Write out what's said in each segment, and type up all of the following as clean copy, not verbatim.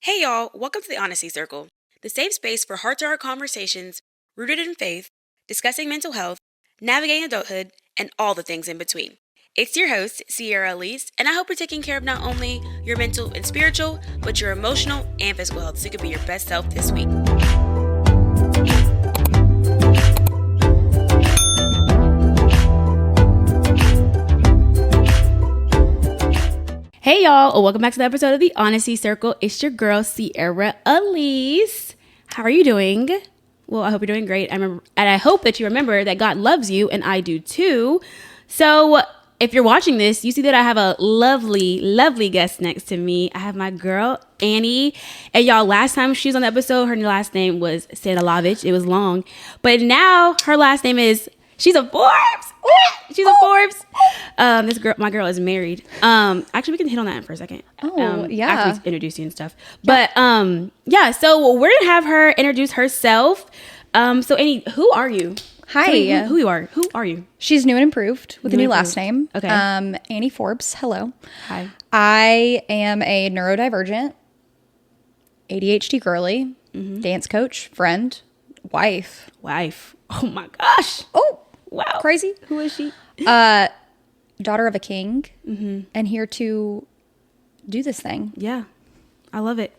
Hey y'all, welcome to the Honesty Circle, the safe space for heart-to-heart conversations rooted in faith, discussing mental health, navigating adulthood, and all the things in between. It's your host, Sierra Elise, and I hope you're taking care of not only your mental and spiritual, but your emotional and physical health so you can be your best self this week. Hey y'all, welcome back to the episode of the Honesty Circle. It's your girl, Sierra Elise. How are you doing? Well, I hope you're doing great. And I hope that you remember that God loves you, and I do too. So if you're watching this, you see that I have a lovely, lovely guest next to me. I have my girl, Annie. And y'all, last time she was on the episode, her last name was Sanilovich. It was long. But now her last name is... She's a Forbes. She's a Forbes. My girl is married. Actually, we can hit on that for a second. Yeah. After we introduce you and stuff. But so we're gonna have her introduce herself. So Annie, who are you? Hi. Tell me who you are. Who are you? She's new and improved with a new last name. Okay. Annie Forbes. Hello. Hi. I am a neurodivergent, ADHD girly, dance coach, friend, wife. Oh my gosh. Oh. Wow. Crazy. Who is she? Daughter of a king, and here to do this thing. Yeah, I love it.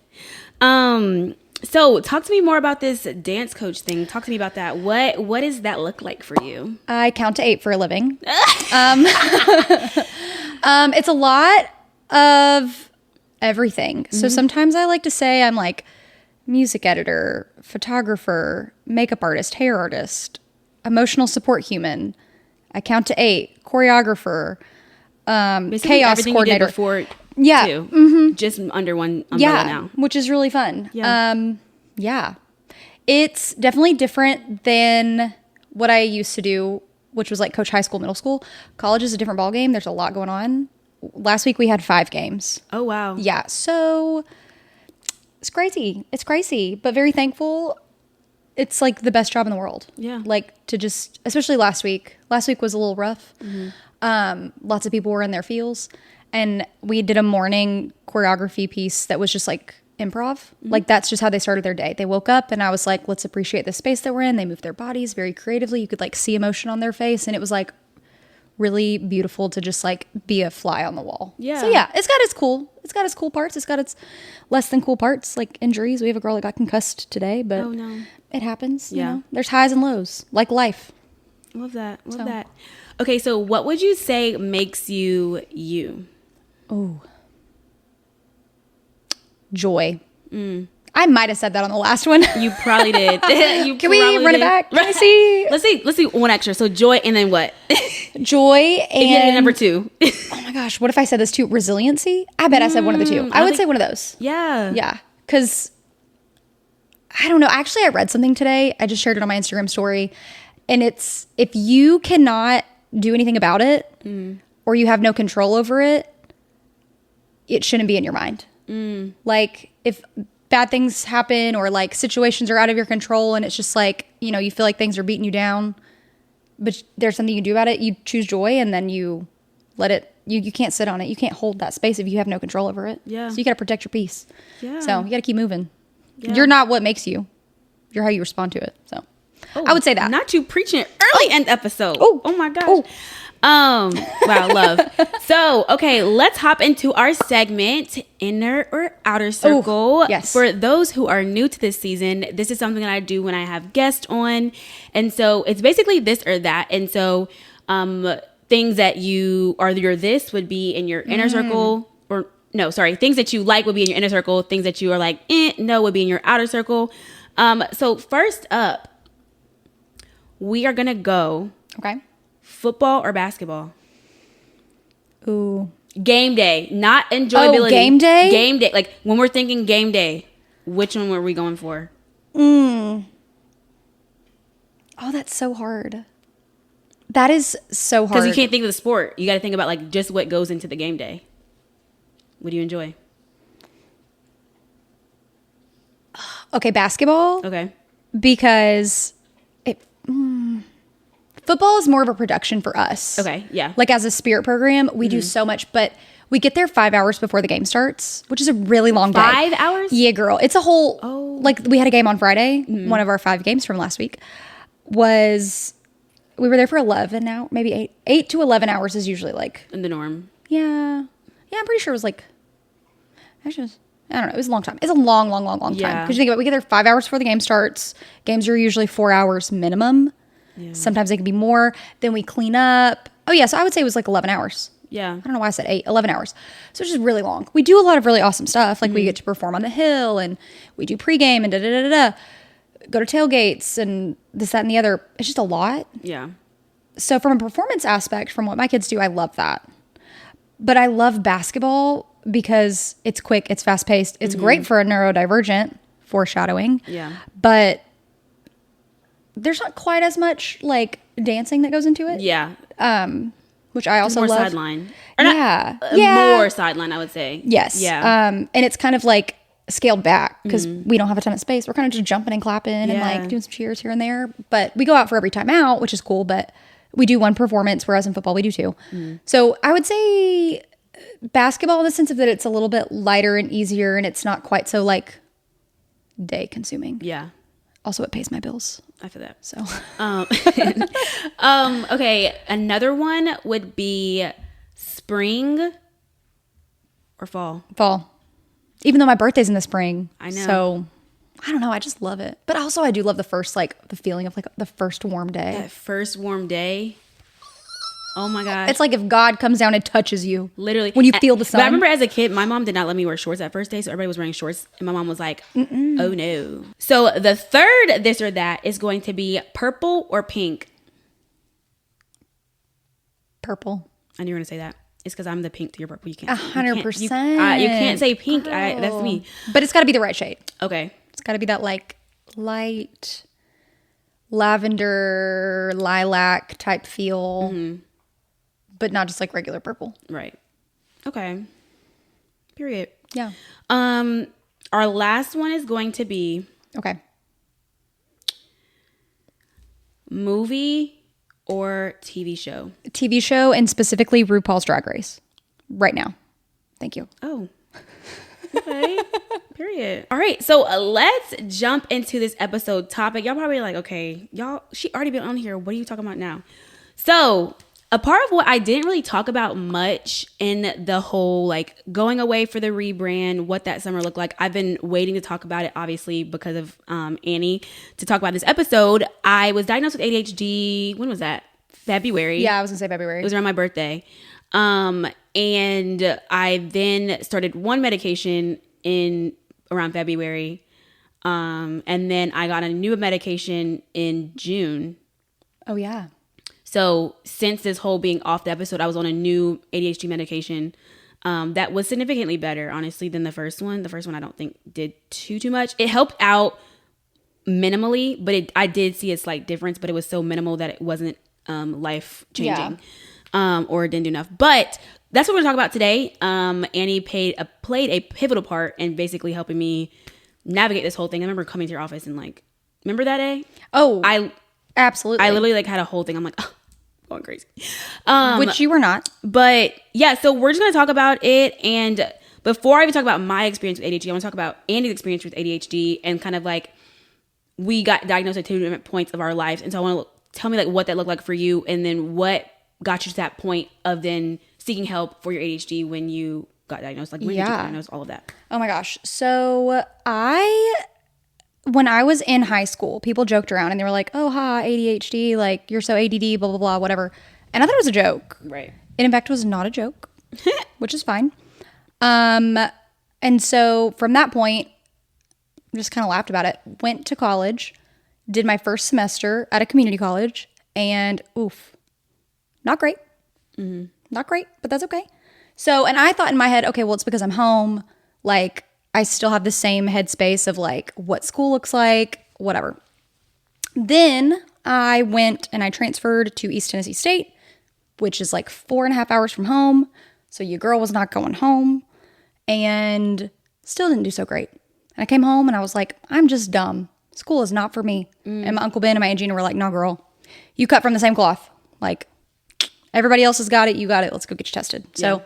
So talk to me more about this dance coach thing. Talk to me about that. What does that look like for you? I count to 8 for a living. It's a lot of everything. So sometimes I like to say I'm like music editor, photographer, makeup artist, hair artist, emotional support human. I count to 8, choreographer, chaos coordinator. You did before, yeah, too. Just under one umbrella now. Which is really fun. Yeah. It's definitely different than what I used to do, which was like coach high school, middle school. College is a different ballgame. There's a lot going on. Last week we had 5 games. Oh wow. Yeah, so it's crazy. It's crazy, but very thankful. It's like the best job in the world. Yeah. Like to just, especially last week. Last week was a little rough. Lots of people were in their feels. And we did a morning choreography piece that was just like improv. Like that's just how they started their day. They woke up and I was like, let's appreciate the space that we're in. They moved their bodies very creatively. You could like see emotion on their face. And it was like really beautiful to just like be a fly on the wall. Yeah. So yeah, it's got its cool parts. It's got its less than cool parts, like injuries. We have a girl that got concussed today, but oh no. It happens. Yeah. You know? There's highs and lows, like life. Love that. Love that. Okay, so what would you say makes you you? Oh. Joy. I might have said that on the last one. You probably did. Can we run it back? Can I see? Let's see one extra. So joy and then what? Joy and number 2. Oh my gosh, what if I said this too? Resiliency? I bet I said one of the two. I would say one of those. Yeah. Yeah. Because I don't know. Actually, I read something today. I just shared it on my Instagram story. And it's if you cannot do anything about it or you have no control over it, it shouldn't be in your mind. Like if bad things happen or like situations are out of your control and it's just like, you know, you feel like things are beating you down, but there's something you can do about it. You choose joy and then you let it, you can't sit on it. You can't hold that space if you have no control over it. Yeah. So you got to protect your peace. Yeah. So you got to keep moving. Yeah. You're not what makes you. You're how you respond to it. So I would say that. Not you preaching early end episode. Oh my gosh. Oh. Wow, love. So, okay, let's hop into our segment, Inner or Outer Circle. Yes. For those who are new to this season, this is something that I do when I have guests on. And so it's basically this or that. And so things that you are your this would be in your inner circle, or no, sorry, things that you like would be in your inner circle. Things that you are like, no, would be in your outer circle. So first up, we are going to go. Okay. Football or basketball? Ooh. Game day, not enjoyability. Oh, game day? Game day. Like when we're thinking game day, which one were we going for? Oh, that's so hard. That is so hard. Because you can't think of the sport. You got to think about like just what goes into the game day. What do you enjoy? Okay, basketball. Okay. Because football is more of a production for us. Okay, yeah. Like as a spirit program, we do so much, but We get there 5 hours before the game starts, which is a really long day. 5 hours? Yeah, girl. It's a whole, like we had a game on Friday. One of our 5 games from last week was, we were there for 11 hours, maybe 8. 8 to 11 hours is usually like. In the norm. Yeah. Yeah, I'm pretty sure it was like, actually, I don't know. It was a long time. It's a long time. Because you think about it, we get there 5 hours before the game starts. Games are usually 4 hours minimum. Yeah. Sometimes they can be more. Then we clean up. Oh, yeah. So I would say it was like 11 hours. Yeah. I don't know why I said 8, 11 hours. So it's just really long. We do a lot of really awesome stuff. Like we get to perform on the hill and we do pregame and da-da-da-da-da. Go to tailgates and this, that, and the other. It's just a lot. Yeah. So from a performance aspect, from what my kids do, I love that. But I love basketball because it's quick, it's fast paced. It's great for a neurodivergent, foreshadowing. Yeah. But there's not quite as much like dancing that goes into it. Yeah. Which I also more love. Sideline. Yeah. More sideline, I would say. Yes. Yeah. And it's kind of like scaled back because we don't have a ton of space. We're kind of just jumping and clapping and like doing some cheers here and there. But we go out for every time out, which is cool. But we do one performance, whereas in football we do 2. So I would say basketball in the sense of that it's a little bit lighter and easier and it's not quite so like day consuming. Yeah. Also, it pays my bills. I feel that. So, okay. Another one would be spring or fall. Fall. Even though my birthday's in the spring. I know. So, I don't know. I just love it. But also, I do love the first, like, the feeling of, like, the first warm day. That first warm day. Oh my gosh. It's like if God comes down and touches you. Literally. When you feel the sun. But I remember as a kid, my mom did not let me wear shorts that first day. So everybody was wearing shorts. And my mom was like, oh no. So the third this or that is going to be purple or pink. Purple. I knew you were going to say that. It's because I'm the pink to your purple. You can't. 100%. You can't say pink. That's me. But it's got to be the right shade. Okay. It's got to be that, like, light lavender, lilac type feel. But not just like regular purple. Right. Okay. Period. Yeah. Our last one is going to be okay. Movie or TV show? TV show and specifically RuPaul's Drag Race. Right now. Thank you. Oh. Okay. Period. All right. So let's jump into this episode topic. Y'all probably like, okay, she already been on here. What are you talking about now? So a part of what I didn't really talk about much in the whole like going away for the rebrand, what that summer looked like. I've been waiting to talk about it, obviously, because of Annie to talk about this episode. I was diagnosed with ADHD. When was that? February. Yeah, I was gonna say February. It was around my birthday. And I then started one medication in around February. And then I got a new medication in June. Oh yeah. So since this whole being off the episode, I was on a new ADHD medication that was significantly better, honestly, than the first one. The first one I don't think did too much. It helped out minimally, but I did see a slight difference, but it was so minimal that it wasn't life changing or it didn't do enough. But that's what we're going to talk about today. Annie played a pivotal part in basically helping me navigate this whole thing. I remember coming to your office and like, remember that day? Oh, absolutely. I literally like had a whole thing. I'm like, oh, going crazy. Which you were not. But yeah, so we're just going to talk about it. And before I even talk about my experience with ADHD, I want to talk about Andy's experience with ADHD and kind of like we got diagnosed at 2 different points of our lives. And so I want to tell me like what that looked like for you and then what got you to that point of then seeking help for your ADHD when you got diagnosed. Like when did you get diagnosed, all of that? Oh my gosh. So when I was in high school, people joked around and they were like, oh, ha, ADHD, like you're so ADD, blah, blah, blah, whatever. And I thought it was a joke. Right. It in fact was not a joke, which is fine. And so from that point, just kind of laughed about it. Went to college, did my first semester at a community college, and oof, not great. Mm-hmm. Not great, but that's okay. So, and I thought in my head, okay, well, it's because I'm home. Like, I still have the same headspace of like what school looks like, whatever. Then I went and I transferred to East Tennessee State, which is like 4.5 hours from home. So your girl was not going home and still didn't do so great. And I came home and I was like, I'm just dumb. School is not for me. And my Uncle Ben and my Aunt Gina were like, no, girl, you cut from the same cloth. Like everybody else has got it. You got it. Let's go get you tested. So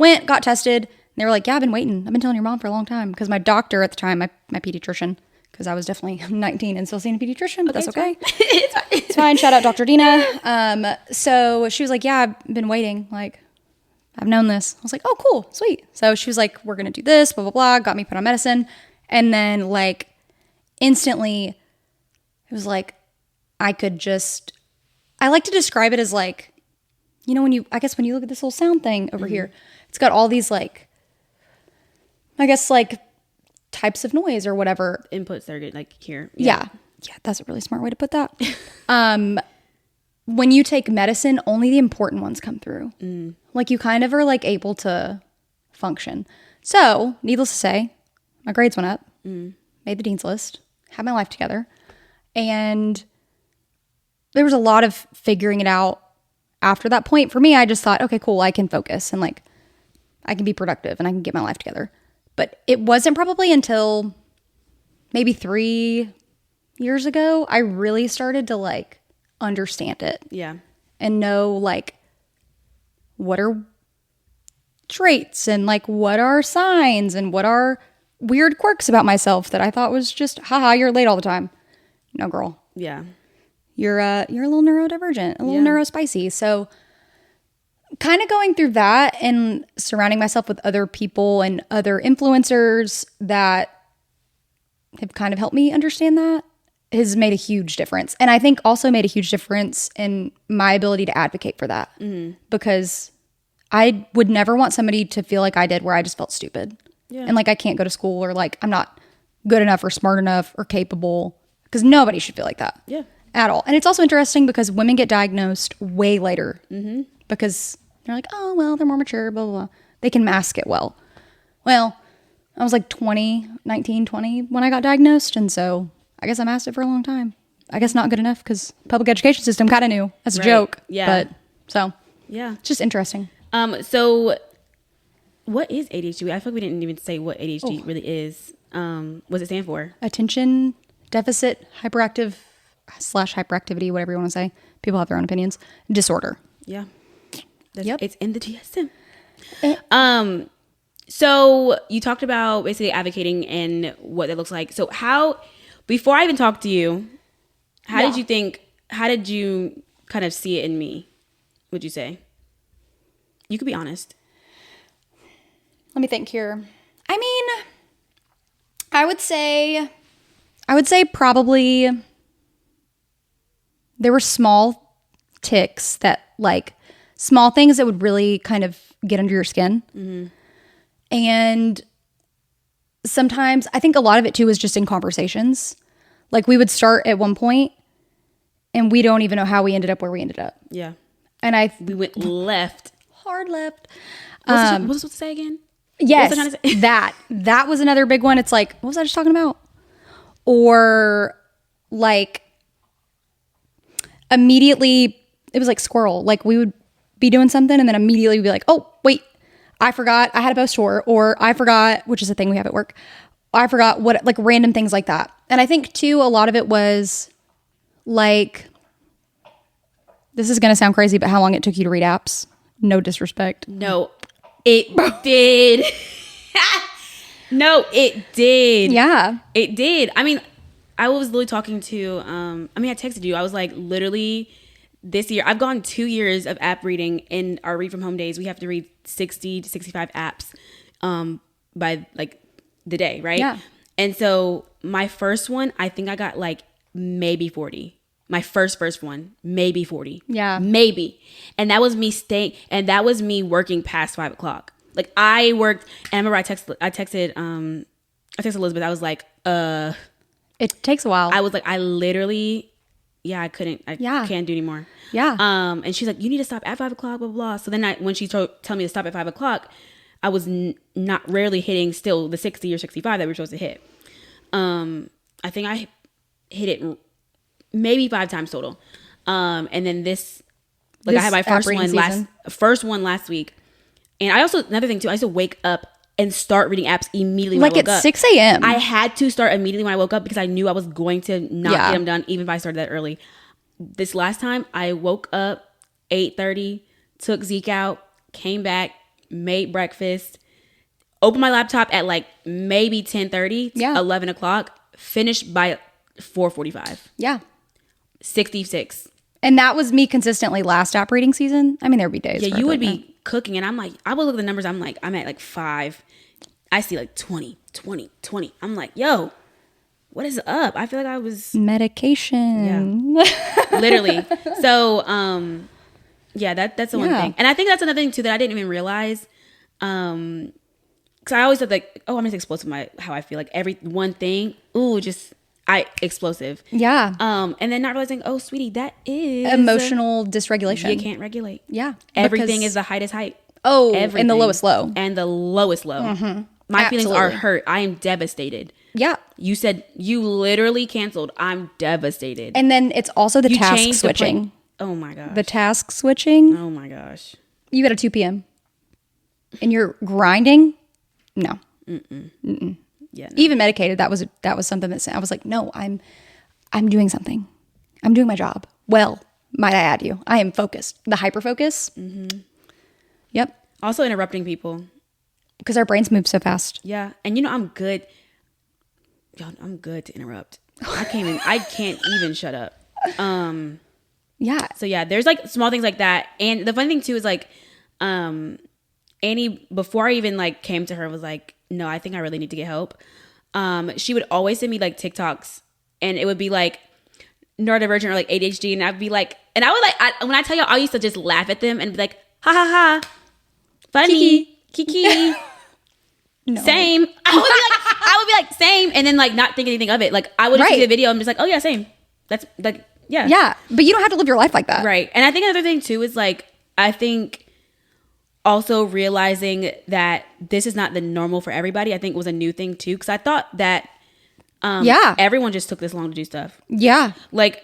Went, got tested. And they were like, yeah, I've been waiting. I've been telling your mom for a long time. Because my doctor at the time, my pediatrician, because I was definitely 19 and still seeing a pediatrician, but that's okay. It's fine. It's fine. Shout out Dr. Dina. So she was like, yeah, I've been waiting. Like, I've known this. I was like, oh, cool. Sweet. So she was like, we're going to do this, blah, blah, blah. Got me put on medicine. And then like instantly it was like, I like to describe it as like, you know, when you look at this little sound thing over here, it's got all these like, I guess like types of noise or whatever. Input circuit, like here. Yeah. Yeah. That's a really smart way to put that. When you take medicine, only the important ones come through. Like you kind of are like able to function. So needless to say, my grades went up, made the dean's list, had my life together. And there was a lot of figuring it out after that point. For me, I just thought, okay, cool, I can focus and like I can be productive and I can get my life together. But it wasn't probably until maybe 3 years ago I really started to like understand it. Yeah. And know like what are traits and like what are signs and what are weird quirks about myself that I thought was just, haha, you're late all the time. No, girl. Yeah. You're a little neurodivergent, a little neurospicy. So kind of going through that and surrounding myself with other people and other influencers that have kind of helped me understand that has made a huge difference. And I think also made a huge difference in my ability to advocate for that. Because I would never want somebody to feel like I did where I just felt stupid. Yeah. And like I can't go to school or like I'm not good enough or smart enough or capable, because nobody should feel like that. Yeah. At all. And it's also interesting because women get diagnosed way later because they're like, oh, well, they're more mature, blah, blah, blah. They can mask it well. Well, I was like 19, 20 when I got diagnosed. And so I guess I masked it for a long time. I guess not good enough because public education system kind of knew as a joke. Yeah. But so yeah, it's just interesting. So what is ADHD? I feel like we didn't even say what ADHD really is. What does it stand for? Attention Deficit Hyperactive/hyperactivity, whatever you want to say. People have their own opinions. Disorder. Yeah. It's in the DSM. So you talked about basically advocating and what that looks like. So before I even talked to you, how did you kind of see it in me, would you say? You could be honest. Let me think here. I mean, I would say probably there were small tics that like small things that would really kind of get under your skin. And sometimes I think a lot of it too was just in conversations. Like we would start at one point and we don't even know how we ended up where we ended up. Yeah. And we went left. Hard left. What was I supposed to say again? Yes. That was another big one. It's like, what was I just talking about? Or like immediately it was like squirrel. Like we would be doing something and then immediately we'd be like, oh, wait, I forgot I had a post tour, or I forgot, which is a thing we have at work. I forgot what, like random things like that. And I think too, a lot of it was like, this is going to sound crazy, but how long it took you to read apps. No disrespect. No, it did. No, it did. Yeah. It did. I mean, I was literally talking to, I texted you. I was like, literally this year, I've gone 2 years of app reading. In our read from home days, we have to read 60 to 65 apps by like the day, right? Yeah. And so my first one, I think I got like maybe 40. My first one, maybe 40. Yeah. Maybe. And that was me that was me working past 5 o'clock. Like I worked, and I remember I texted Elizabeth. I was like, it takes a while. I was like, I literally, I couldn't, can't do anymore. Yeah. And she's like, you need to stop at 5 o'clock, blah, blah, blah. So then when she tell me to stop at 5 o'clock, I was not rarely hitting still the 60 or 65 that we were supposed to hit. I think I hit it maybe 5 times total. And then I had my first one last week. And I also, another thing too, I used to wake up and start reading apps immediately when I woke up. Like at 6 a.m. I had to start immediately when I woke up because I knew I was going to not get them done even if I started that early. This last time, I woke up 8:30, took Zeke out, came back, made breakfast, opened my laptop at like maybe 10:30, 11 o'clock, finished by 4:45. Yeah. 66. And that was me consistently last app reading season. I mean, there'd be days. Yeah, you would be cooking, and I'm like, I would look at the numbers. I'm like, I'm at like 5. I see like 20. I'm like, yo, what is up? I feel like I was medication. Yeah, literally. So, yeah, that's the one thing, and I think that's another thing too that I didn't even realize. Because I always thought like, oh, I'm just explosive. How I feel like every one thing, explosive. Yeah. And then not realizing, oh, sweetie, that is emotional dysregulation. You can't regulate. Yeah. Everything is the highest height. Oh, everything. and the lowest low. And the lowest low. Mm-hmm. My feelings are hurt. I am devastated. Yeah. You said you literally canceled. I'm devastated. And then it's also the task switching. Oh my gosh. The task switching. Oh my gosh. You got a 2 p.m. and you're grinding. No. Mm-mm. Yeah. No. Even medicated. That was something that I was like, no, I'm doing something. I'm doing my job. Well, might I add you? I am focused. The hyper focus. Mm-hmm. Yep. Also interrupting people. Because our brains move so fast. Yeah. And I'm good. Y'all, I'm good to interrupt. I can't even shut up. Yeah. So yeah, there's like small things like that. And the funny thing too is like, Annie, before I even like came to her, was like, no, I think I really need to get help. She would always send me like TikToks, and it would be like neurodivergent or like ADHD. And I'd be like, and I would like, when I tell y'all, I used to just laugh at them and be like, ha ha ha, funny, kiki. No. Same. I would be like, same. And then like not think anything of it. Like I would just see the video and I'm just like, oh yeah, same. That's like, yeah. Yeah. But you don't have to live your life like that. Right. And I think another thing too is like, I think also realizing that this is not the normal for everybody, I think was a new thing too. Cause I thought that, everyone just took this long to do stuff. Yeah. Like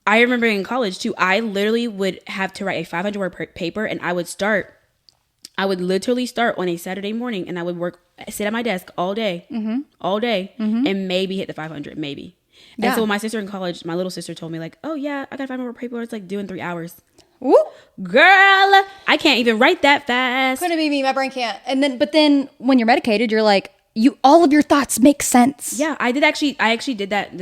I remember in college too, I literally would have to write a 500 word paper, and I would literally start on a Saturday morning, and I would sit at my desk all day, and maybe hit the 500, maybe. Yeah. And so my sister in college, my little sister told me like, oh yeah, I got 500 word paper. It's like due in 3 hours. Woo. Girl, I can't even write that fast. Couldn't be me. My brain can't. But then when you're medicated, you're like, all of your thoughts make sense. Yeah, I actually did that.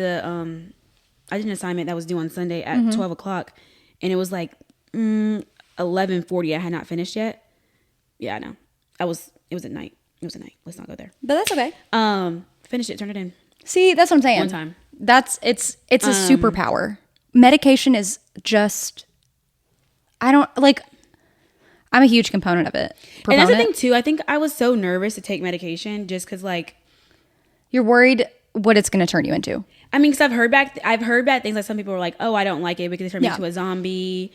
I did an assignment that was due on Sunday at 12 o'clock, and it was like 11:40. I had not finished yet. Yeah, I know. It was at night. Let's not go there. But that's okay. Finish it, turn it in. See, that's what I'm saying. One time. It's a superpower. Medication is just, I'm a huge component of it. And that's the thing too. I think I was so nervous to take medication just because like, you're worried what it's going to turn you into. I mean, because I've heard bad things. Like some people were like, oh, I don't like it because it turned me into a zombie.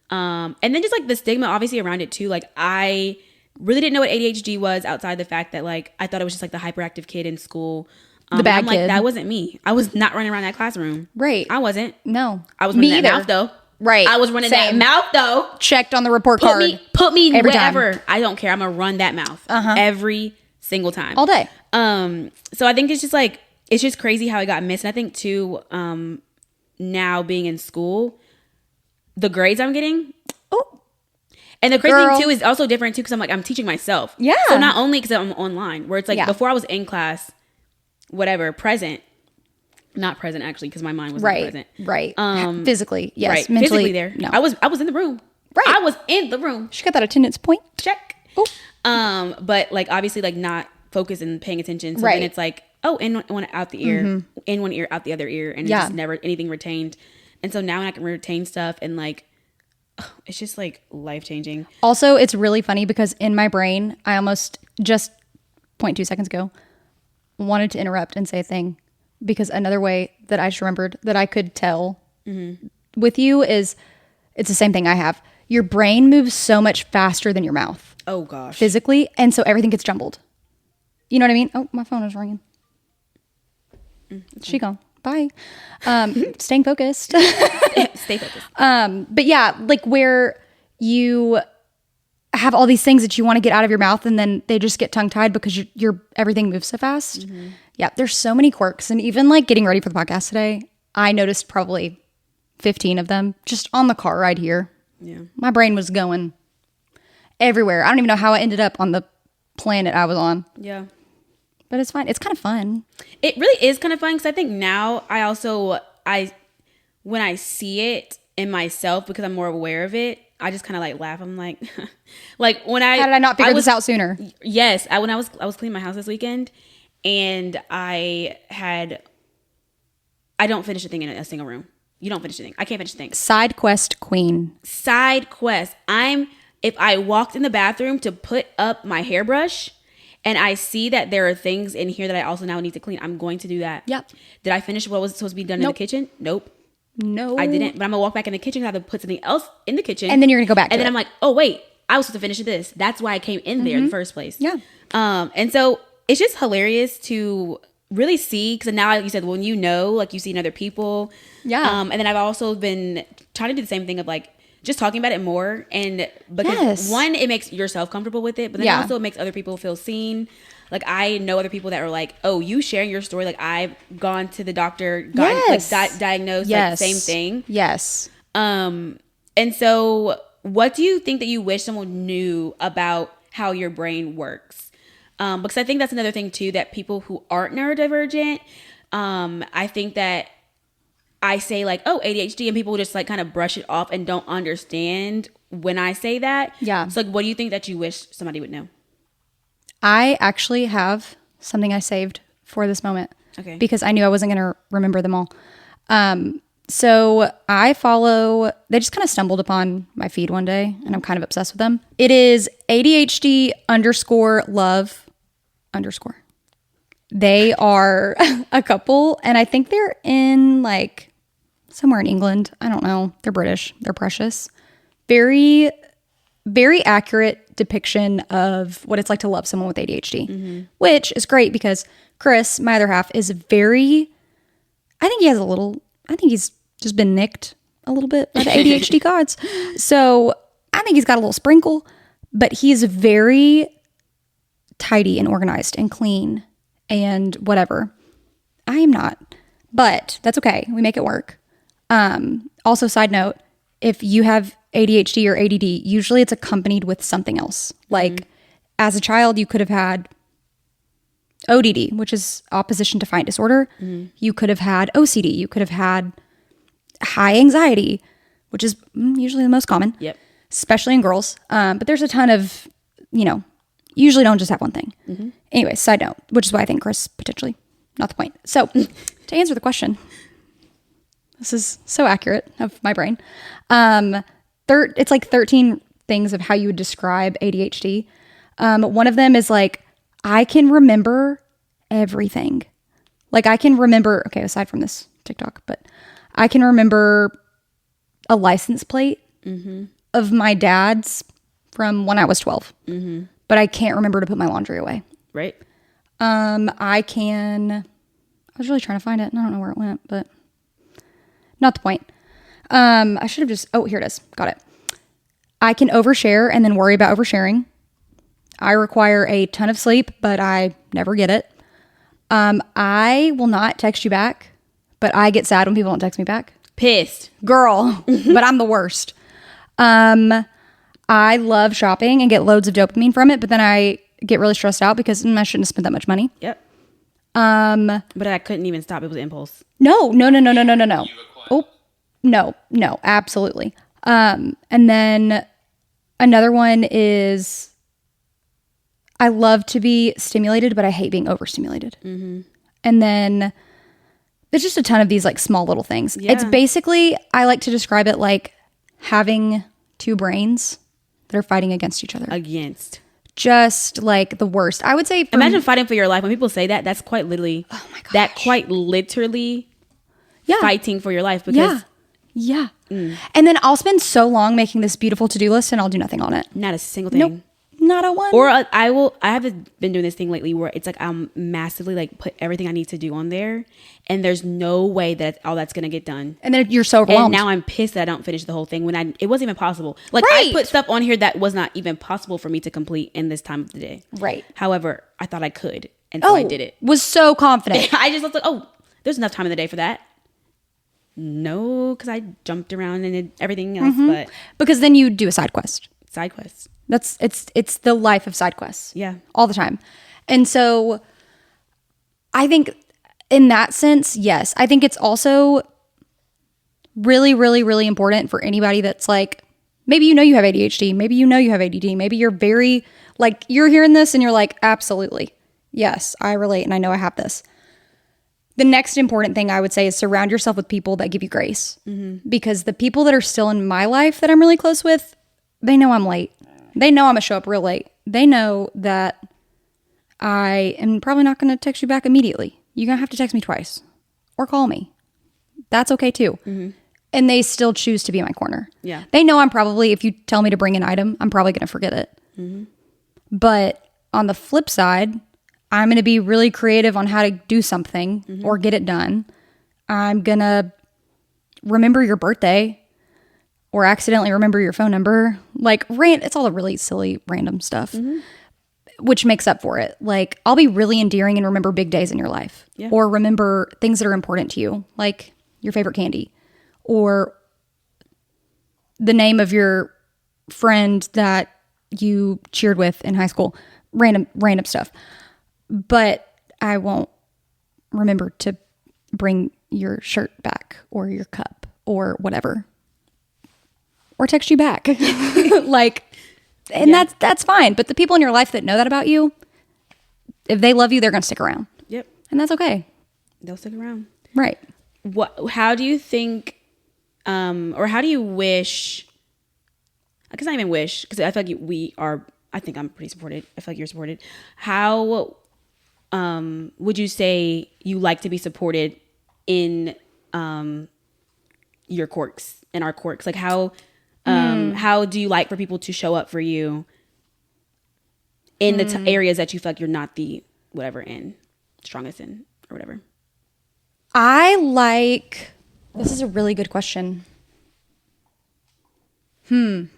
And then just like the stigma obviously around it too. Like I really didn't know what ADHD was outside the fact that like I thought it was just like the hyperactive kid in school. The bad kid. Like, that wasn't me. I was not running around that classroom. Right. I wasn't. No. I was running that mouth though. Right. I was running that mouth though. Checked on the report card. Put me every wherever. Time. I don't care. I'm gonna run that mouth every single time. All day. So I think it's just crazy how it got missed. And I think too, now being in school, the grades I'm getting. Oh. And the crazy thing too is also different too, because I'm teaching myself. Yeah. So not only because I'm online, where it's like before I was in class, whatever, present. Not present actually, because my mind was not present. Right. Physically, yes. Right. Mentally, physically there. No. I was in the room. Right. I was in the room. She got that attendance point. Check. Ooh. But like obviously like not focused and paying attention. So then it's like, oh, in one out the ear, in one ear, out the other ear, and it's just never anything retained. And so now I can retain stuff, and like, it's just like life changing. Also, it's really funny because in my brain, I almost just 0.2 seconds ago wanted to interrupt and say a thing, because another way that I just remembered that I could tell with you is it's the same thing I have. Your brain moves so much faster than your mouth. Oh gosh. Physically, and so everything gets jumbled. You know what I mean? Oh, my phone is ringing. She gone. Bye. Staying focused. Stay focused. But yeah, like where you have all these things that you want to get out of your mouth, and then they just get tongue tied because your everything moves so fast. Yeah, there's so many quirks, and even like getting ready for the podcast today, I noticed probably 15 of them just on the car ride here. Yeah, my brain was going, everywhere. I don't even know how I ended up on the planet I was on. Yeah. But it's fine. It's kind of fun. It really is kind of fun because I think now when I see it in myself, because I'm more aware of it, I just kind of like laugh. I'm like, like when how did I not figure this out sooner? Yes, when I was cleaning my house this weekend, and I don't finish a thing in a single room. You don't finish a thing. I can't finish a thing. Side quest queen. Side quest. If I walked in the bathroom to put up my hairbrush, and I see that there are things in here that I also now need to clean, I'm going to do that. Yep. Did I finish what was supposed to be done in the kitchen? Nope. No. I didn't. But I'm going to walk back in the kitchen and have to put something else in the kitchen. And then you're going to go back and then I'm like, oh, wait, I was supposed to finish this. That's why I came in there in the first place. Yeah. And so it's just hilarious to really see, because now, like you said, when you know, like you see in other people. Yeah. And then I've also been trying to do the same thing of like, just talking about it more, and because one, it makes yourself comfortable with it, but then also it makes other people feel seen. Like I know other people that are like, oh, you sharing your story, like I've gone to the doctor, diagnosed, like same thing. Yes. And so what do you think that you wish someone knew about how your brain works? Because I think that's another thing too, that people who aren't neurodivergent, I think that I say like, oh, ADHD, and people just like kind of brush it off and don't understand when I say that. Yeah. So like, what do you think that you wish somebody would know? I actually have something I saved for this moment. Okay. Because I knew I wasn't going to remember them all. So they just kind of stumbled upon my feed one day, and I'm kind of obsessed with them. It is ADHD _love_. They are a couple, and I think they're in like somewhere in England. I don't know. They're British. They're precious. Very, very accurate depiction of what it's like to love someone with ADHD, which is great because Chris, my other half, is I think he's just been nicked a little bit by the ADHD gods. So I think he's got a little sprinkle, but he's very tidy and organized and clean and whatever. I am not, but that's okay. We make it work. Also, side note, if you have ADHD or ADD, usually it's accompanied with something else. Like as a child, you could have had ODD, which is opposition defiant disorder. You could have had OCD. You could have had high anxiety, which is usually the most common, especially in girls. But there's a ton of, usually don't just have one thing. Anyway, side note, which is why I think Chris potentially, not the point. So to answer the question, this is so accurate of my brain. It's like 13 things of how you would describe ADHD. One of them is like, I can remember everything. Like I can remember, okay, aside from this TikTok, but I can remember a license plate of my dad's from when I was 12. But I can't remember to put my laundry away. Right. I was really trying to find it and I don't know where it went, but not the point. I should have here it is. Got it. I can overshare and then worry about oversharing. I require a ton of sleep, but I never get it. I will not text you back, but I get sad when people don't text me back. Pissed. Girl, but I'm the worst. I love shopping and get loads of dopamine from it, but then I get really stressed out because I shouldn't have spent that much money. Yep. But I couldn't even stop. It was impulse. No. Oh, no, absolutely. And then another one is I love to be stimulated, but I hate being overstimulated. And then there's just a ton of these like small little things. Yeah. It's basically, I like to describe it like having two brains that are fighting against each other. Just like the worst. I would say. Imagine fighting for your life. When people say that, that's quite literally. Oh my gosh. That quite literally. Fighting for your life because. Yeah. And then I'll spend so long making this beautiful to-do list and I'll do nothing on it. Not a single thing. Nope. Not a one. Or I have been doing this thing lately where it's like I'm massively like put everything I need to do on there and there's no way that all that's going to get done. And then you're so overwhelmed. And now I'm pissed that I don't finish the whole thing when it wasn't even possible. Like I put stuff on here that was not even possible for me to complete in this time of the day. Right. However, I thought I could. And so I did it. Was so confident. I just looked like, oh, there's enough time in the day for that. No, because I jumped around and did everything else. But because then you do a side quest. It's the life of side quests. Yeah. All the time. And so I think in that sense, yes. I think it's also really, really, really important for anybody that's like, maybe you know you have ADHD, maybe you know you have ADD, maybe you're very, like, you're hearing this and you're like, absolutely, yes, I relate and I know I have this. The next important thing I would say is surround yourself with people that give you grace. Because the people that are still in my life that I'm really close with, they know I'm late. They know I'm going to show up real late. They know that I am probably not going to text you back immediately. You're going to have to text me twice or call me. That's okay too. And they still choose to be in my corner. Yeah. They know I'm probably, if you tell me to bring an item, I'm probably going to forget it. But on the flip side, I'm going to be really creative on how to do something or get it done. I'm going to remember your birthday or accidentally remember your phone number. Like, it's all the really silly, random stuff, which makes up for it. Like, I'll be really endearing and remember big days in your life or remember things that are important to you, like your favorite candy or the name of your friend that you cheered with in high school, random stuff. But I won't remember to bring your shirt back or your cup or whatever, or text you back. Like, and that's fine. But the people in your life that know that about you, if they love you, they're going to stick around. Yep. And that's okay. They'll stick around. Right. How do you think, or how do you wish, I guess not even wish, because I feel like I think I'm pretty supported. I feel like you're supported. How would you say you like to be supported in your quirks, in our quirks? Like how do you like for people to show up for you in the areas that you feel like you're not the whatever in, strongest in or whatever? This is a really good question. And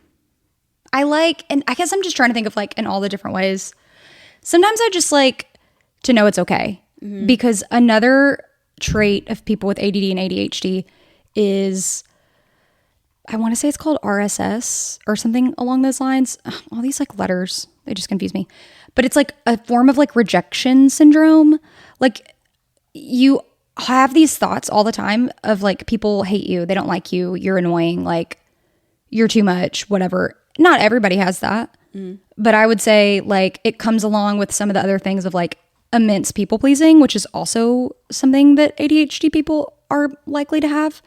I guess I'm just trying to think of like in all the different ways. Sometimes I just like to know it's okay. Because another trait of people with ADD and ADHD is, I want to say it's called RSS or something along those lines. Ugh, all these like letters, they just confuse me. But it's like a form of like rejection syndrome. Like you have these thoughts all the time of like people hate you, they don't like you, you're annoying, like you're too much, whatever. Not everybody has that. But I would say like it comes along with some of the other things of like immense people pleasing, which is also something that ADHD people are likely to have.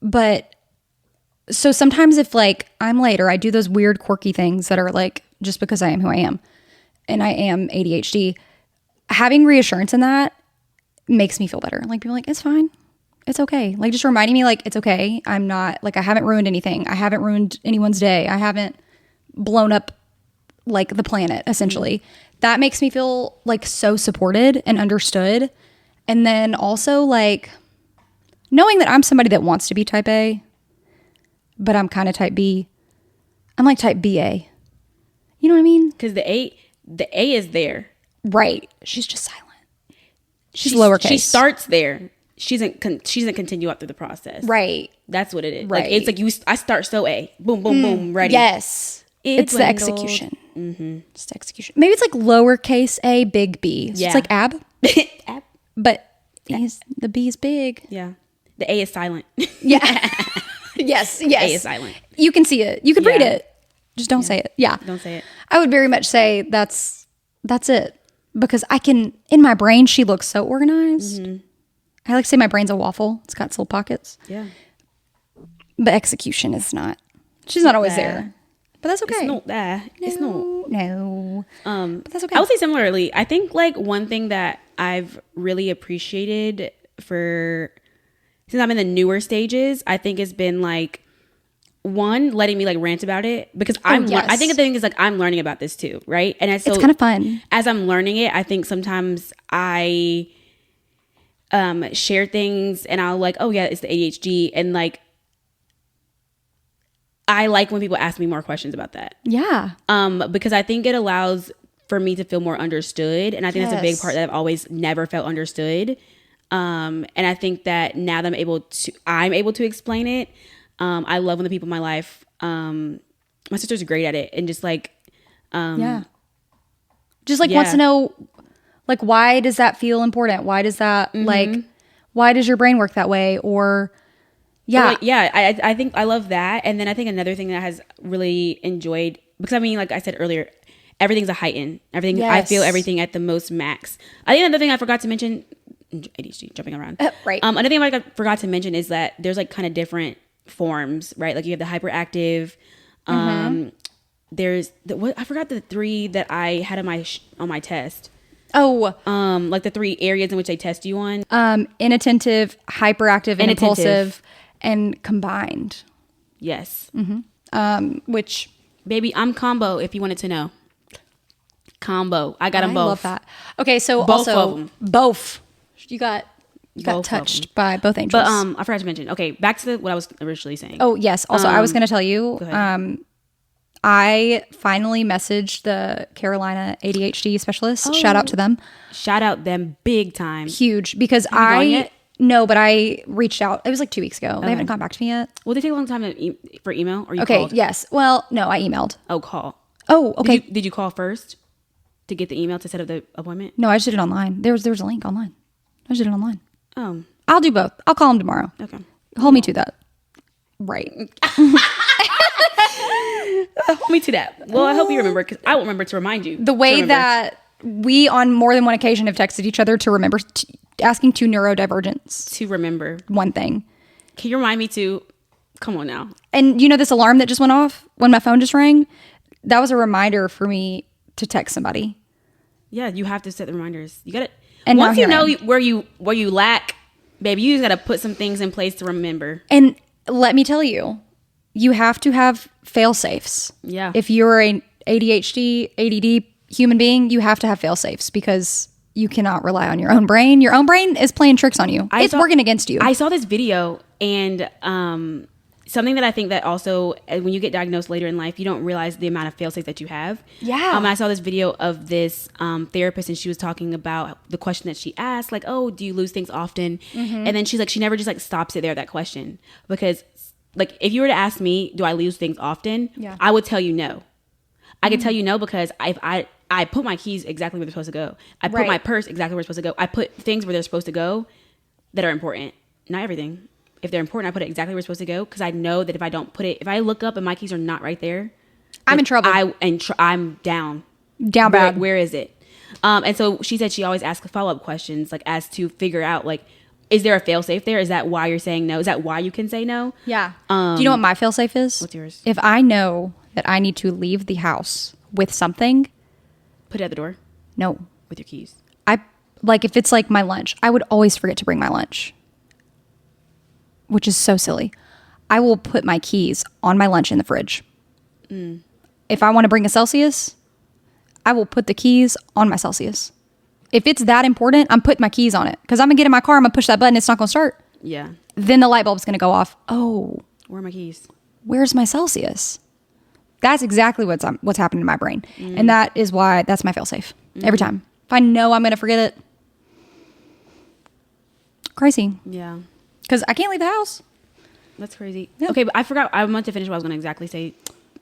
But so sometimes if like I'm late or I do those weird quirky things that are like just because I am who I am and I am ADHD, having reassurance in that makes me feel better. Like people are like, it's fine. It's okay. Like just reminding me like, it's okay. I'm not like, I haven't ruined anything. I haven't ruined anyone's day. I haven't blown up like the planet essentially. That makes me feel like so supported and understood. And then also like knowing that I'm somebody that wants to be type A, but I'm kind of type B. I'm like type BA. You know what I mean? Because the A is there. Right. She's just silent. She's lowercase. She starts there. She doesn't continue up through the process. Right. That's what it is. Right. Like it's like I start so A. Boom, boom, boom, ready. Yes. It's the execution. It's the execution. Maybe it's like lowercase a, big B. So it's like ab. Ab. But the B is big. Yeah. The A is silent. Yeah. Yes. A is silent. You can see it. You can read it. Just don't say it. Yeah. Don't say it. I would very much say that's it. Because I can, in my brain, she looks so organized. I like to say my brain's a waffle. It's got its little pockets. Yeah. But execution is not. She's not always there. But that's okay. It's not there. It's not. No. But that's okay. I would say similarly. I think like one thing that I've really appreciated since I'm in the newer stages, I think has been like one, letting me like rant about it because I think the thing is like I'm learning about this too, right? And so it's kind of fun. As I'm learning it, I think sometimes I share things and I'll like, oh yeah, it's the ADHD, and like I like when people ask me more questions about that. Yeah. Because I think it allows for me to feel more understood, and I think that's a big part that I've always never felt understood. And I think that now that I'm able to explain it. I love when the people in my life my sister's great at it, and just like, just like wants to know, like, why does that feel important? Why does that like, why does your brain work that way? Or I think I love that. And then I think another thing that I has really enjoyed, because I mean, like I said earlier, everything's a heightened. Everything, I feel everything at the most max. I think another thing I forgot to mention, ADHD, jumping around. Right. Another thing I forgot to mention is that there's like kind of different forms, right? Like you have the hyperactive. There's I forgot the 3 that I had on my test. Oh, like the 3 areas in which they test you on. Inattentive, hyperactive, and impulsive, and combined. Yes. Which, baby, I'm combo. If you wanted to know, combo. I got them both. I love that. Okay, so both also of them. both. You got Both touched by both angels. But I forgot to mention. Okay, back to what I was originally saying. Oh yes. Also, I was going to tell you. Go ahead. I finally messaged the Carolina ADHD specialist. Shout out to them. Shout out them big time. Huge, because Have you gone yet? No, but I reached out. It was like 2 weeks ago. They haven't gotten back to me yet. Will they take a long time for email? Or you Okay. called? Yes. Well, no, I emailed. Oh, call. Oh, okay. Did you call first to get the email to set up the appointment? No, I just did it online. There was a link online. I just did it online. Oh, I'll do both. I'll call them tomorrow. okay. Hold me to that. Right. Hold me to that. Well, I hope you remember, because I won't remember to remind you. The way that we, on more than one occasion, have texted each other to remember, asking to neurodivergents. To remember. One thing. Can you remind me to, come on now. And you know this alarm that just went off when my phone just rang? That was a reminder for me to text somebody. Yeah, you have to set the reminders. You got it. And once you know I where you lack, baby, you just got to put some things in place to remember. And let me tell you, you have to have fail safes. Yeah. If you're an ADHD, ADD human being, you have to have fail safes, because you cannot rely on your own brain. Your own brain is playing tricks on you. It's working against you. I saw this video, and something that I think that also, when you get diagnosed later in life, you don't realize the amount of fail-safes that you have. Yeah. I saw this video of this therapist, and she was talking about the question that she asked, like, oh, do you lose things often? And then she's like, she never just like stops it there, that question. Because like, if you were to ask me, do I lose things often? Yeah. I would tell you no. I could tell you no, because I put my keys exactly where they're supposed to go. I put my purse exactly where it's supposed to go. I put things where they're supposed to go that are important. Not everything. If they're important, I put it exactly where it's supposed to go, because I know that if I don't put it, if I look up and my keys are not right there, I'm in trouble. I'm down. Down bad. Where is it? And so she said she always asks follow-up questions, like, as to figure out, like, is there a fail-safe there? Is that why you're saying no? Is that why you can say no? Yeah. Do you know what my fail safe is? What's yours? If I know that I need to leave the house with something, Put it at the door no. with your keys. Like, if it's like my lunch, I would always forget to bring my lunch, which is so silly. I will put my keys on my lunch in the fridge. If I want to bring a Celsius, I will put the keys on my Celsius. If it's that important, I'm putting my keys on it, because I'm going to get in my car, I'm going to push that button, it's not going to start. Yeah. Then the light bulb's going to go off. Oh, Where are my keys? where's my Celsius? That's exactly what's happening in my brain. And that is why that's my fail-safe. Every time. If I know I'm going to forget it. Crazy. Yeah. Because I can't leave the house. That's crazy. Yeah. Okay, but I forgot. I meant to finish what I was going to exactly say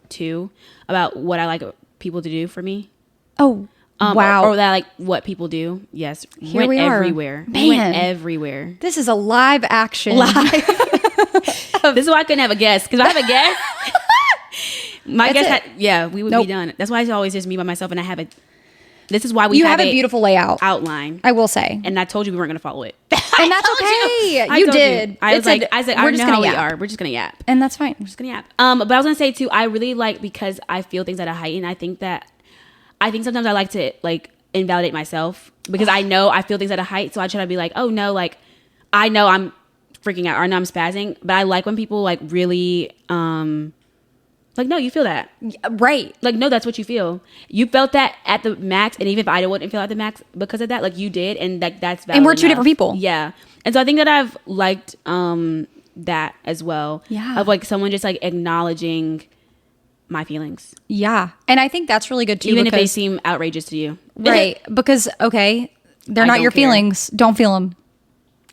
too about what I like people to do for me. Oh, wow. Or that I like what people do. Yes. Here we are. Everywhere. Man. We went everywhere. This is a live action. This is why I couldn't have a guest, because I have a guest. My That's guest it. we would Nope. be done. That's why it's always just me by myself, and I have a. This is why we You have a beautiful layout. outline. I will say. And I told you we weren't going to follow it. And that's okay. I You told did. I was like, I we're know just how gonna we yap. are. We're just going to yap. And that's fine. We're just gonna yap. But I was gonna say too, I really like, because I feel things at a height, and I think sometimes I like to like invalidate myself, because I know I feel things at a height, so I try to be like, oh no, like I know I'm freaking out, or I know I'm spazzing, but I like when people like really like, no, you feel that, Right. like, no, that's what you feel. You felt that at the max, and even if I wouldn't feel at the max because of that, like you did, and like that's valid And we're two enough. different people. Yeah. And so I think that I've liked that as well. Yeah. Of like someone just like acknowledging my feelings, Yeah. And I think that's really good too. even if they because- seem outrageous to you. Right. Because, okay, they're I not don't your care. feelings. Don't feel them.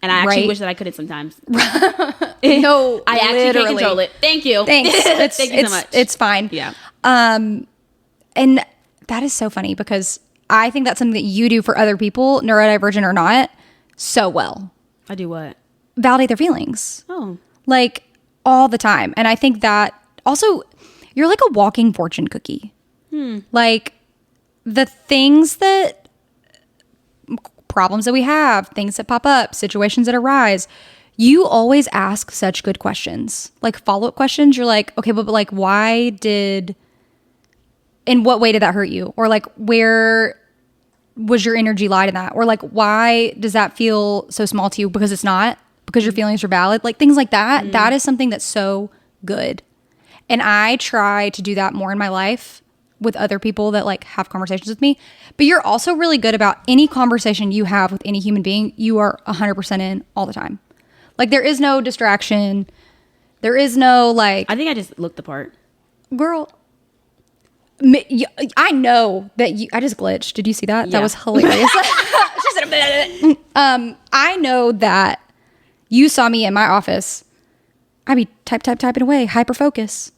And I actually Right. wish that I couldn't sometimes. No, I actually literally. can't control it. Thank you. Thanks. Thank you so much. It's fine. Yeah. And that is so funny because I think that's something that you do for other people, neurodivergent or not, so well. I do what? Validate their feelings. Oh. Like all the time. And I think that also you're like a walking fortune cookie. Like the things that problems that we have, things that pop up, situations that arise, you always ask such good questions. Like follow-up questions. You're like, okay, but like why did, in what way did that hurt you? Or like where was your energy lied in that? Or like why does that feel so small to you? Because it's not. Because your feelings are valid. Like things like that. That is something that's so good. And I try to do that more in my life with other people that like have conversations with me. But you're also really good about any conversation you have with any human being, you are 100% in all the time. Like there is no distraction. There is no like, I think I just looked the part. girl, I know that you, I just glitched. Did you see that? Yeah. That was hilarious. She said, I know that you saw me in my office. I'd be typing away, hyper focus.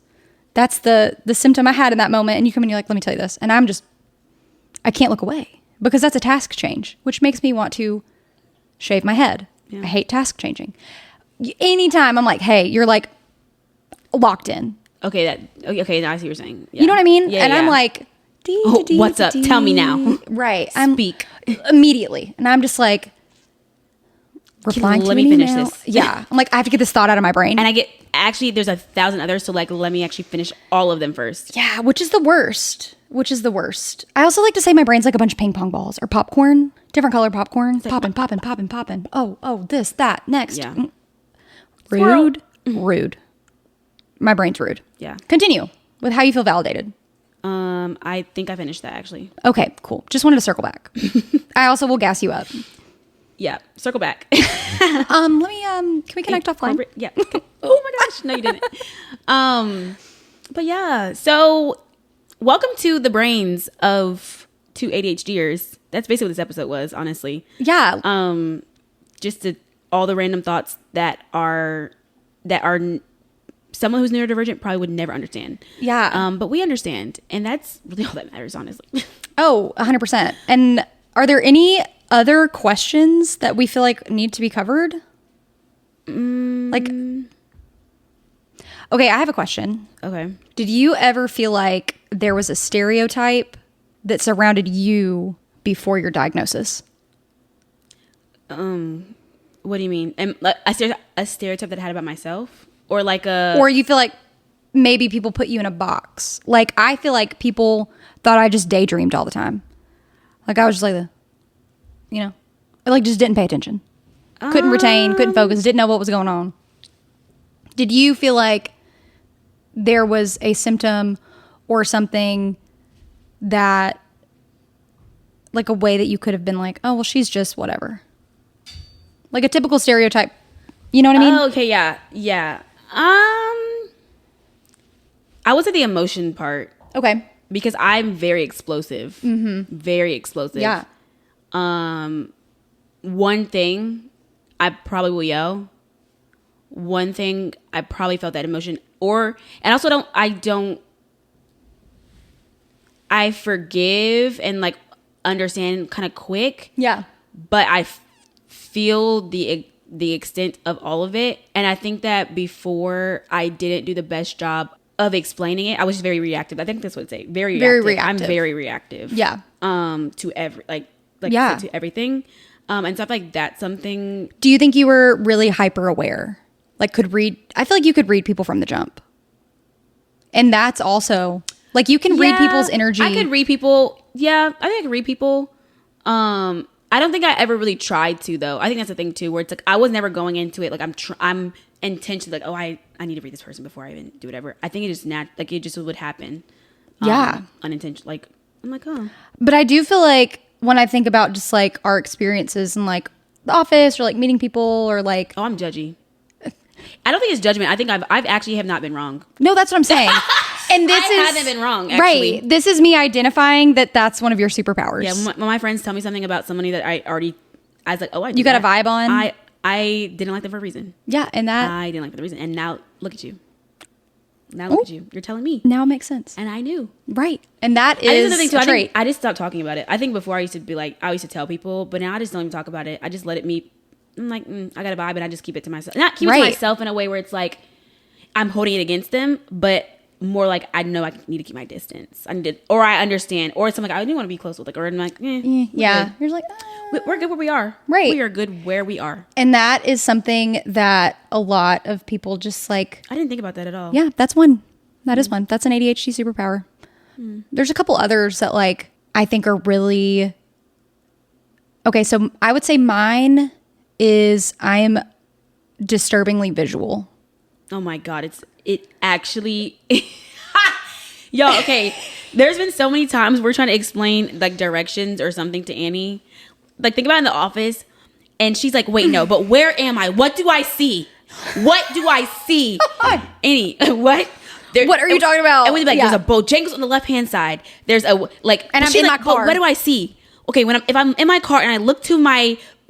That's the symptom I had in that moment. And you come in, you're like, let me tell you this. And I can't look away because that's a task change, which makes me want to shave my head. Yeah. I hate task changing. Anytime I'm like, hey, you're like locked in. Okay, okay, now I see what you're saying. Yeah. You know what I mean? Yeah, and yeah. I'm like, what's up? Tell me now. Right. Speak. Immediately. And I'm just like, replying to let an me finish email. this. Yeah. I'm like, I have to get this thought out of my brain. And I get, actually, there's 1,000 others, so like, let me actually finish all of them first. Yeah, which is the worst. I also like to say my brain's like a bunch of ping pong balls or popcorn, different color popcorn. Popping. Oh, this, that, next. Yeah. Rude. My brain's rude. Yeah. Continue with how you feel validated. I think I finished that actually. Okay, cool. Just wanted to circle back. I also will gas you up. Yeah, circle back. Let me, can we connect offline? Yeah. Oh my gosh, no you didn't. But yeah, so welcome to the brains of two ADHDers. That's basically what this episode was, honestly. Yeah. Just all the random thoughts that are someone who's neurodivergent probably would never understand. Yeah. But we understand, and that's really all that matters, honestly. Oh, 100%. And are there any other questions that we feel like need to be covered? Like, okay, I have a question. Okay. Did you ever feel like there was a stereotype that surrounded you before your diagnosis? What do you mean? And like, a stereotype that I had about myself, or like Or you feel like maybe people put you in a box? Like, I feel like people thought I just daydreamed all the time. Like, I was just like, I like just didn't pay attention. Couldn't retain, couldn't focus, didn't know what was going on. Did you feel like there was a symptom or something that, like a way that you could have been like, oh, well, she's just whatever. Like a typical stereotype. You know what I mean? Oh, okay, yeah. Yeah. I would say the emotion part. Okay. Because I'm very explosive. Mm-hmm. Very explosive. Yeah. One thing, I probably will yell. One thing, I probably felt that emotion. And also I forgive and like understand kind of quick. Yeah. But I feel the extent of all of it. And I think that before I didn't do the best job of explaining it, I was just very reactive. I think that's what I'd say. Very reactive. I'm very reactive. Yeah. To yeah. to everything. And stuff like that. Something. Do you think you were really hyper aware? Like I feel like you could read people from the jump. And that's also like you can read people's energy. I could read people. Yeah, I think I could read people. I don't think I ever really tried to though. I think that's the thing too, where it's like I was never going into it like I'm intentionally like, oh, I need to read this person before I even do whatever. I think it just it just would happen. Yeah. Unintentional. Like I'm like, oh. But I do feel like when I think about just like our experiences in like the office or like meeting people or like, oh, I'm judgy. I don't think it's judgment. I think I've actually have not been wrong. No, that's what I'm saying. And this I haven't been wrong, actually. Right. This is me identifying that that's one of your superpowers. Yeah. When my friends tell me something about somebody that I was like, oh, I you got a vibe on. I I didn't like them for a reason. Yeah, and that I didn't like them for a reason. And now look at you. Now look at you. You're telling me. now it makes sense. And I knew. Right. And that I think is the thing too, a trait. I just stopped talking about it. I think before I used to be like, I used to tell people, but now I just don't even talk about it. I just let it meet. I'm like, I got a vibe, and I just keep it to myself. Not keep it to myself in a way where it's like I'm holding it against them, but more like I know I need to keep my distance. Or I understand, or something like I do want to be close with, like, or I'm like, yeah. You're like, we're good where we are. Right. We are good where we are. and that is something that a lot of people just like. I didn't think about that at all. Yeah, that's one. That is one. That's an ADHD superpower. There's a couple others that like I think are really okay. So I would say mine is I am disturbingly visual. Oh my God. It actually, yo, okay. There's been so many times we're trying to explain like directions or something to Annie. Like think about it in the office and she's like, wait, no, but where am I? What do I see? What do I see? Annie, what? What are you talking about? And we'd be like, there's a Bojangles on the left-hand side. There's a, like, and I'm she's in like, my car. What do I see? Okay, if I'm in my car and I look to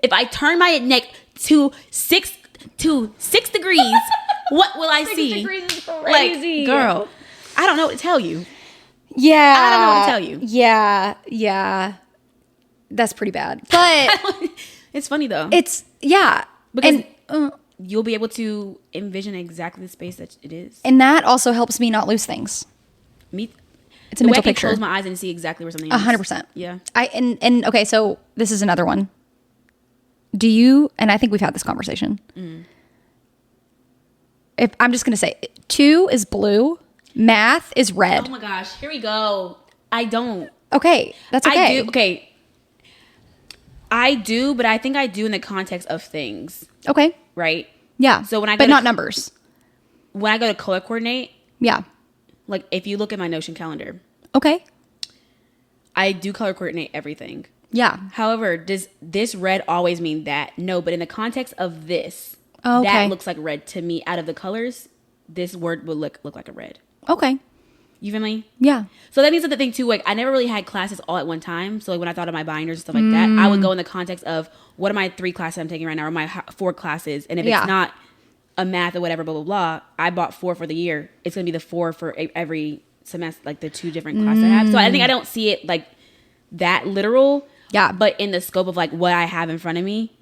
if I turn my neck to 6 degrees, what will I see? 6 degrees is crazy. Like, girl, I don't know what to tell you. Yeah. I don't know what to tell you. Yeah. That's pretty bad. But it's funny though. It's, yeah. Because you'll be able to envision exactly the space that it is. And that also helps me not lose things. It's a mental picture. I can close my eyes and see exactly where something is. 100%. Yeah. And okay, so this is another one. Do you, and I think we've had this conversation. If I'm just going to say 2 is blue, math is red. Oh my gosh, here we go. I don't. Okay, that's okay. I do, but I think I do in the context of things. Okay. Right? Yeah. So when I go but not numbers. When I go to color coordinate, yeah. Like if you look at my Notion calendar, okay, I do color coordinate everything. Yeah. However, does this red always mean that? No, but in the context of this, okay, that looks like red to me. Out of the colors, this word would look like a red. Okay. You feel me? Yeah. So that means that the thing too, like I never really had classes all at one time. So like when I thought of my binders and stuff like that, I would go in the context of what are my 3 classes I'm taking right now, or my 4 classes, and if it's not a math or whatever, blah blah blah, I bought 4 for the year. It's gonna be the 4 for every semester, like the 2 different classes I have. So I think I don't see it like that literal. Yeah. But in the scope of like what I have in front of me,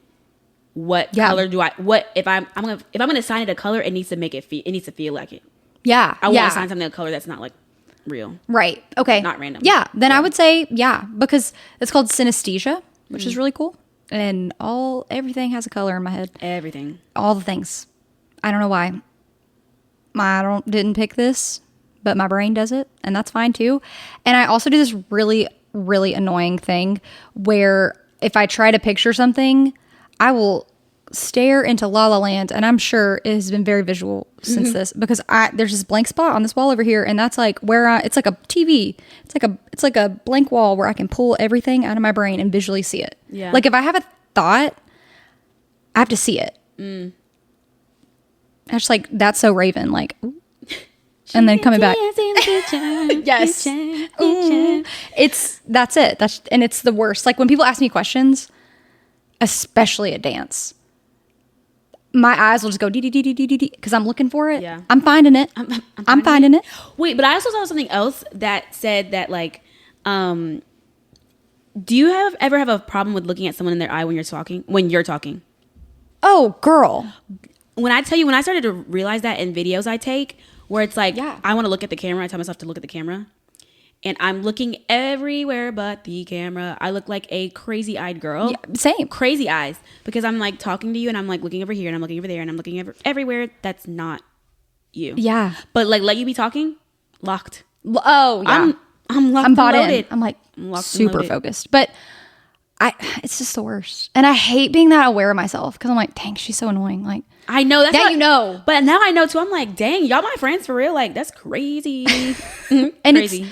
what color do I? What if I'm gonna assign it a color? It needs to make it feel. It needs to feel like it. Yeah. I want to assign something a color that's not like real. Right. Okay. Not random. Yeah. Then I would say because it's called synesthesia, which is really cool. And everything has a color in my head. Everything. All the things. I don't know why. I didn't pick this, but my brain does it, and that's fine too. And I also do this really, really annoying thing where if I try to picture something, I will stare into La La Land, and I'm sure it has been very visual since this, because there's this blank spot on this wall over here, and that's like where it's like a TV. It's like a blank wall where I can pull everything out of my brain and visually see it. Yeah. Like if I have a thought, I have to see it. I just like, that's so Raven, like, ooh. And then coming back. Yes. Ooh. That's it. And it's the worst. Like when people ask me questions, especially at dance, my eyes will just go dee because I'm looking for it. Yeah. I'm finding it. I'm finding it. Wait, but I also saw something else that said that like, do you ever have a problem with looking at someone in their eye when you're talking? Oh, girl. When I started to realize that in videos I take, where it's like, I want to look at the camera. I tell myself to look at the camera. And I'm looking everywhere but the camera. I look like a crazy-eyed girl. Yeah, same. Crazy eyes. Because I'm like talking to you and I'm like looking over here and I'm looking over there and I'm looking everywhere that's not you. Yeah. But like let you be talking, locked. Oh, yeah. I'm locked. I'm bought and loaded. in. I'm like locked super focused. But it's just the worst. And I hate being that aware of myself because I'm like, dang, she's so annoying. Like, I know that's you know. But now I know too. I'm like, dang, y'all my friends for real. Like that's crazy. And crazy.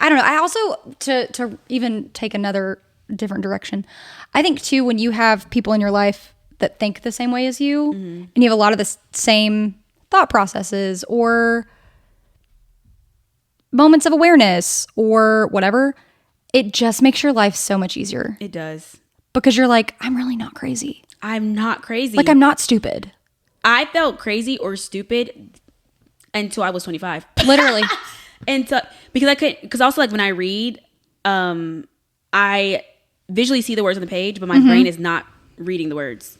I don't know. I also to even take another different direction. I think too when you have people in your life that think the same way as you, and you have a lot of the same thought processes or moments of awareness or whatever, it just makes your life so much easier. It does. Because you're like, I'm really not crazy. I'm not crazy. Like, I'm not stupid. I felt crazy or stupid until I was 25. Literally. And so, because also like when I read, I visually see the words on the page, but my brain is not reading the words.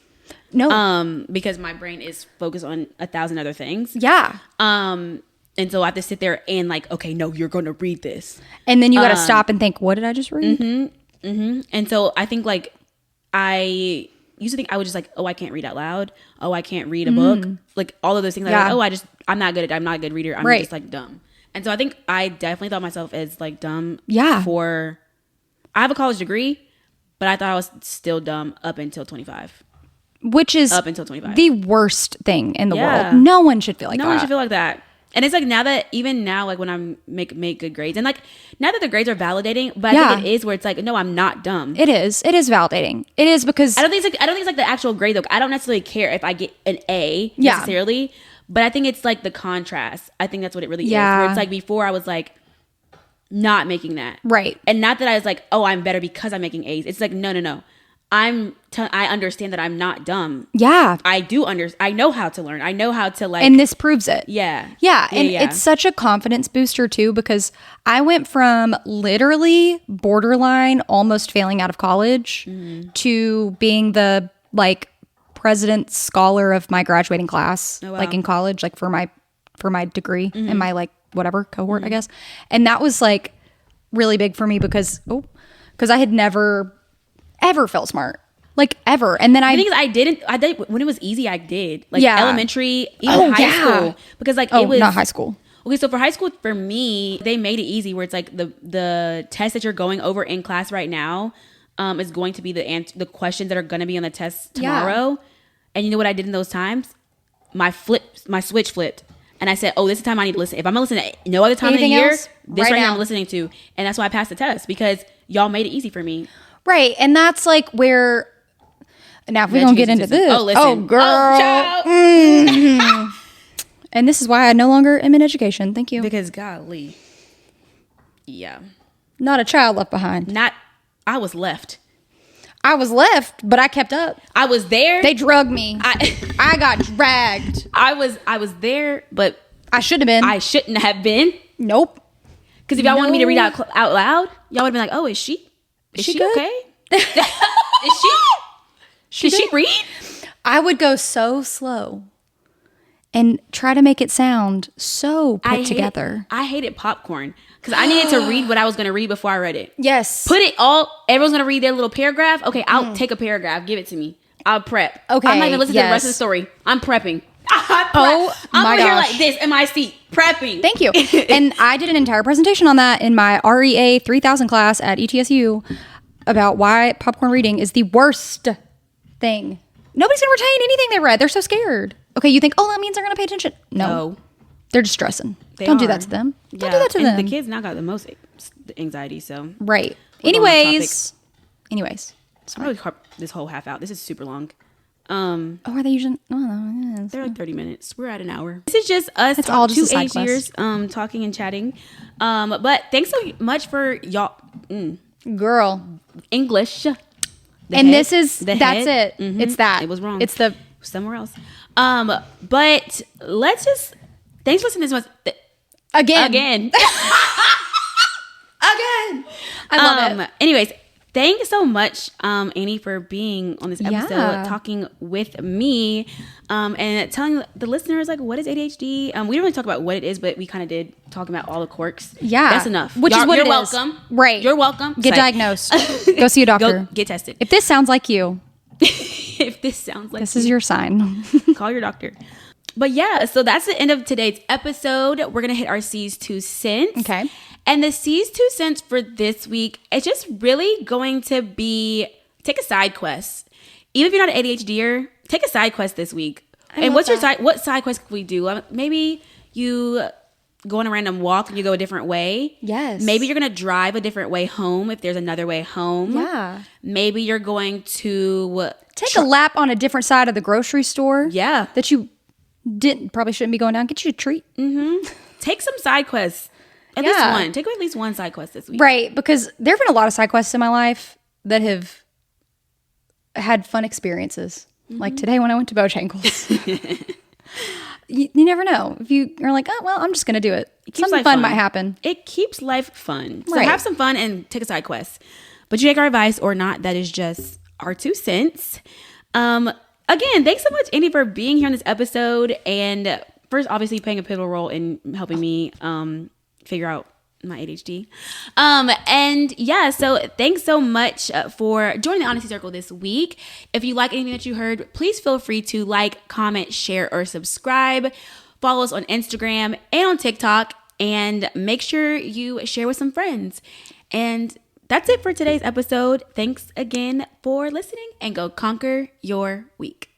No. Because my brain is focused on 1,000 other things. Yeah. And so I have to sit there and like, okay, no, you're going to read this. And then you got to stop and think, what did I just read? And so I think like I used to think I was just like, oh, I can't read out loud. Oh, I can't read a book. Like all of those things. Yeah. Like, I'm not a good reader. I'm just like dumb. And so I think I definitely thought myself as like dumb. Yeah. I have a college degree, but I thought I was still dumb up until 25. Which is up until 25. The worst thing in the Yeah. world. No one should feel like that. No one should feel like that. And it's like even now, like when I make good grades, and like now that the grades are validating, but I think it is where it's like, no, I'm not dumb. It is validating. It is because I don't think it's like the actual grade though. I don't necessarily care if I get an A necessarily, but I think it's like the contrast. I think that's what it really is. Where it's like before I was like not making that right, and not that I was like, oh, I'm better because I'm making A's. It's like no. I understand that I'm not dumb. Yeah. I know how to learn. I know how to like. And this proves it. Yeah. Yeah. And it's such a confidence booster too, because I went from literally borderline almost failing out of college to being the like president scholar of my graduating class, like in college, like for my degree and my like whatever cohort, I guess. And that was like really big for me because I had never ever felt smart, like ever. And then the thing is, I did when it was easy. I did like elementary, even high school, because like it was not high school. Okay, so for high school, for me, they made it easy where it's like the test that you're going over in class right now is going to be the questions that are going to be on the test tomorrow. And you know what I did in those times? My switch flipped. And I said, oh, this is the time I need to listen. If I'm going to listen to no other time of the year, this right now I'm listening to. And that's why I passed the test, because y'all made it easy for me. Right. And that's like where, now if we're going to get into this. Oh, listen. Oh, girl. And this is why I no longer am in education. Thank you. Because golly. Yeah. Not a child left behind. I was left. I was left, but I kept up. I was there. They drugged me. I got dragged. I was there, but I should have been. I shouldn't have been. Nope. Because if y'all wanted me to read out loud, y'all would have been like, oh, is she okay? Did she read? I would go so slow and try to make it sound so put together. I hated popcorn because I needed to read what I was going to read before I read it. Yes. Everyone's going to read their little paragraph. Okay, I'll take a paragraph. Give it to me. I'll prep. Okay. I'm not even listening to the rest of the story. I'm prepping. I'm over here like this in my seat, prepping. Thank you. And I did an entire presentation on that in my REA 3000 class at ETSU about why popcorn reading is the worst thing. Nobody's going to retain anything they read. They're so scared. Okay, you think, that means they're going to pay attention. No. They're just stressing. Don't do that to them. Don't do that to them. The kids now got the most anxiety, so. Right. Anyways. I'm going to cut this whole half out. This is super long. Are they usually? Oh, they're like 30 minutes. We're at an hour. This is just us. It's all just two a age side years, talking and chatting. But thanks so much for y'all. Girl. English. That's it. Mm-hmm. It's that. It was wrong. It's the somewhere else. But let's just thanks for listening to this again. Again. I love it. Anyways, thanks so much, Annie, for being on this episode, talking with me, and telling the listeners like what is ADHD. We didn't really talk about what it is, but we kind of did talk about all the quirks. Yeah, that's enough. Which is what you're it welcome. Is. Right, you're welcome. Get diagnosed. Go see a doctor. Go get tested. If this sounds like you, if this sounds like this is your sign. Call your doctor. But yeah, so that's the end of today's episode. We're gonna hit our C's 2 cents. Okay. And the C's 2 cents for this week, it's just really going to be take a side quest. Even if you're not an ADHDer, take a side quest this week. And what side quest can we do? Maybe you go on a random walk and you go a different way. Yes. Maybe you're going to drive a different way home if there's another way home. Yeah. Maybe you're going to take a lap on a different side of the grocery store. Yeah. That you probably shouldn't be going down. Get you a treat. Mm-hmm. Take some side quests. At least one. Take at least one side quest this week. Right. Because there have been a lot of side quests in my life that have had fun experiences. Like today when I went to Bojangles. You never know. If you are like, oh, well, I'm just going to do it. Something fun might happen. It keeps life fun. So Right. have some fun and take a side quest. But you take our advice or not, that is just our 2 cents. Again, thanks so much, Andy, for being here on this episode. And first, obviously, playing a pivotal role in helping me figure out my ADHD. And yeah, so thanks so much for joining the Honesty Circle this week. If you like anything that you heard, please feel free to like, comment, share, or subscribe. Follow us on Instagram and on TikTok, and make sure you share with some friends. And that's it for today's episode. Thanks again for listening, and go conquer your week.